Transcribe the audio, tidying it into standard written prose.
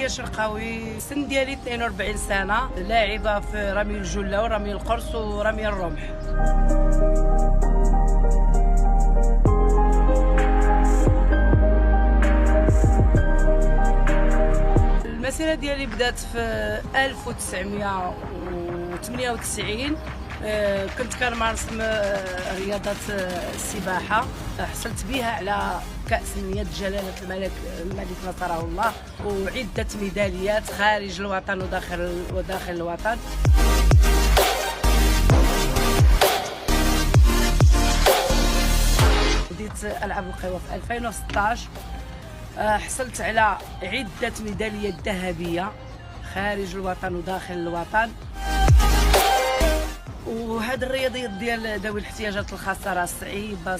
نادية شرقاوي، السن ديالي 42 سنة، لاعبة في رمي الجلة ورمي القرص ورمي الرمح. المسيرة ديالي بدات في 1998. كنت كنمارس رياضة السباحة، حصلت بها على كأس يد جلالة الملك نصره الله، وعدة ميداليات خارج الوطن وداخل الوطن. بديت ألعب القوى في 2016. حصلت على عدة ميداليات ذهبية خارج الوطن وداخل الوطن. وهذه الرياضيات ديال ذوي الاحتياجات الخاصة راه صعيبة.